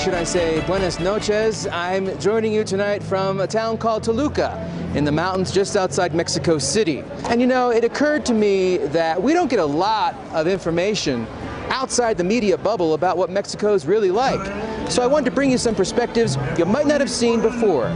should I say, buenas noches. I'm joining you tonight from a town called Toluca in the mountains just outside Mexico City. And you know, it occurred to me that we don't get a lot of information outside the media bubble about what Mexico's really like. So I wanted to bring you some perspectives you might not have seen before.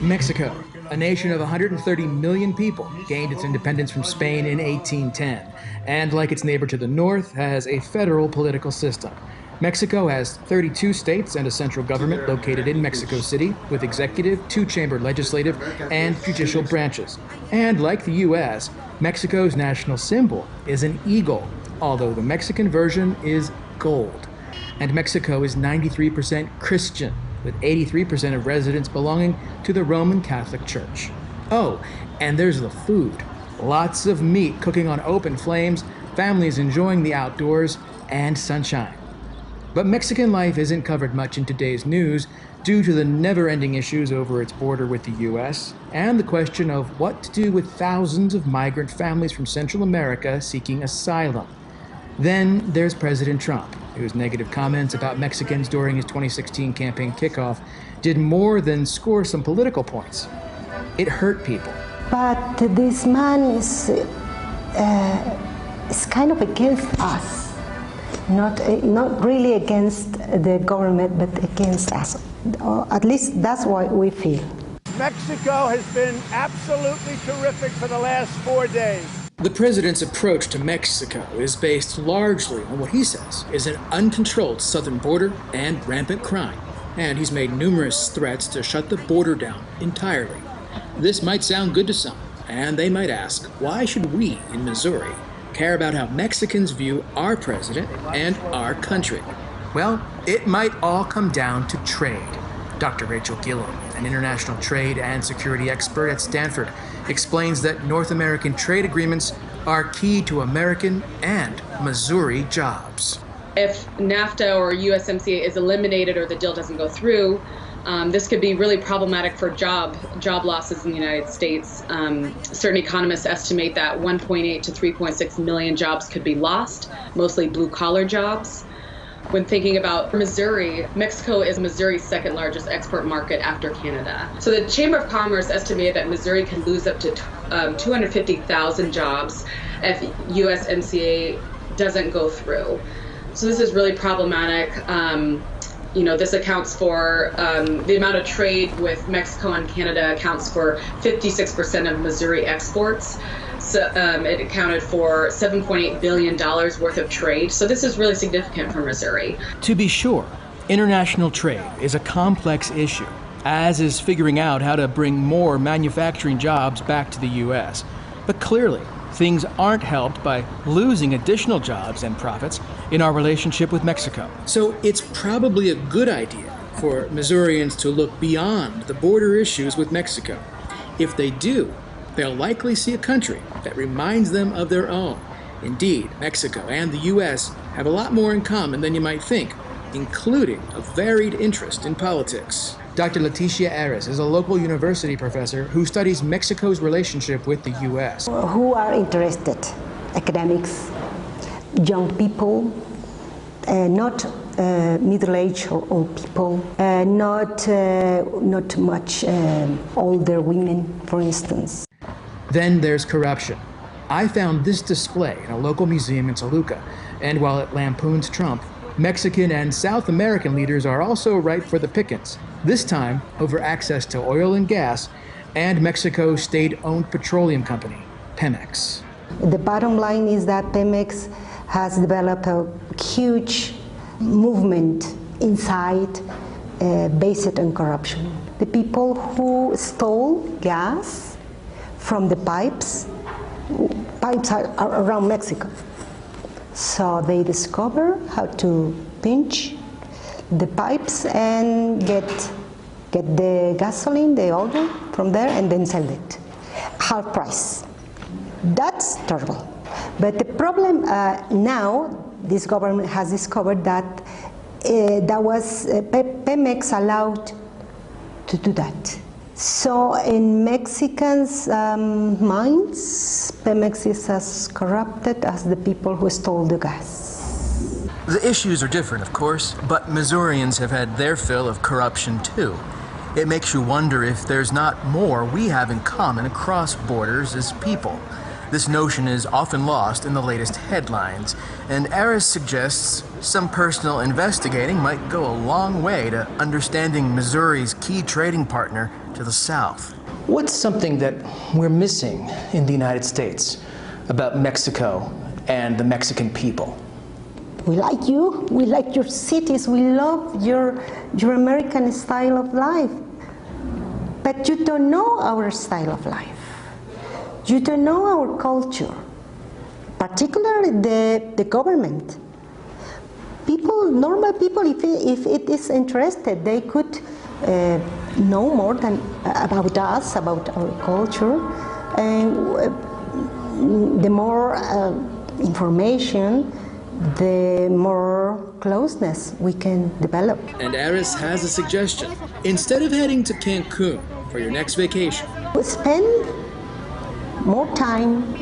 Mexico, a nation of 130 million people, gained its independence from Spain in 1810, and like its neighbor to the north, has a federal political system. Mexico has 32 states and a central government located in Mexico City, with executive, two-chambered legislative, and judicial branches. And like the U.S., Mexico's national symbol is an eagle, although the Mexican version is gold. And Mexico is 93% Christian, with 83% of residents belonging to the Roman Catholic Church. Oh, and there's the food. Lots of meat cooking on open flames, families enjoying the outdoors, and sunshine. But Mexican life isn't covered much in today's news due to the never-ending issues over its border with the U.S. and the question of what to do with thousands of migrant families from Central America seeking asylum. Then there's President Trump, whose negative comments about Mexicans during his 2016 campaign kickoff did more than score some political points. It hurt people. But this man is kind of against us. Not really against the government, but against us. Or at least that's what we feel. Mexico has been absolutely terrific for the last 4 days. The president's approach to Mexico is based largely on what he says is an uncontrolled southern border and rampant crime. And he's made numerous threats to shut the border down entirely. This might sound good to some, and they might ask, why should we in Missouri care about how Mexicans view our president and our country? Well, it might all come down to trade. Dr. Rachel Gillum, an international trade and security expert at Stanford, explains that North American trade agreements are key to American and Missouri jobs. If NAFTA or USMCA is eliminated or the deal doesn't go through, this could be really problematic for job losses in the United States. Certain economists estimate that 1.8 to 3.6 million jobs could be lost, mostly blue-collar jobs. When thinking about Missouri, Mexico is Missouri's second largest export market after Canada. So the Chamber of Commerce estimated that Missouri can lose up to 250,000 jobs if USMCA doesn't go through. So this is really problematic. You know, this accounts for the amount of trade with Mexico and Canada accounts for 56% of Missouri exports. So it accounted for $7.8 billion worth of trade. So this is really significant for Missouri. To be sure, international trade is a complex issue, as is figuring out how to bring more manufacturing jobs back to the U.S. But clearly, things aren't helped by losing additional jobs and profits in our relationship with Mexico. So it's probably a good idea for Missourians to look beyond the border issues with Mexico. If they do, they'll likely see a country that reminds them of their own. Indeed, Mexico and the U.S. have a lot more in common than you might think, including a varied interest in politics. Dr. Leticia Ares is a local university professor who studies Mexico's relationship with the U.S. Who are interested? Academics, young people, not middle-aged or old people, not much older women, for instance. Then there's corruption. I found this display in a local museum in Toluca, and while it lampoons Trump, Mexican and South American leaders are also ripe for the pickings, this time over access to oil and gas and Mexico's state-owned petroleum company, Pemex. The bottom line is that Pemex has developed a huge movement inside based on corruption. The people who stole gas from the pipes are around Mexico. So they discover how to pinch the pipes and get the gasoline, the oil from there, and then sell it half price. That's terrible. But the problem now, this government has discovered that Pemex allowed to do that. So in Mexicans' minds, Pemex is as corrupted as the people who stole the gas. The issues are different, of course, but Missourians have had their fill of corruption too. It makes you wonder if there's not more we have in common across borders as people. This notion is often lost in the latest headlines, and Aris suggests some personal investigating might go a long way to understanding Missouri's key trading partner to the south. What's something that we're missing in the United States about Mexico and the Mexican people? We like you, we like your cities, we love your American style of life. But you don't know our style of life. You don't know our culture, particularly the government. People, normal people, if it is interested, they could know more than about us, about our culture. And the more information, the more closeness we can develop. And Aris has a suggestion. Instead of heading to Cancun for your next vacation, spend more time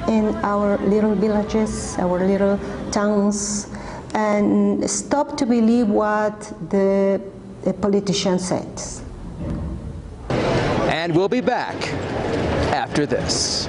in our little villages, our little towns, and stop to believe what the politician says. And we'll be back after this.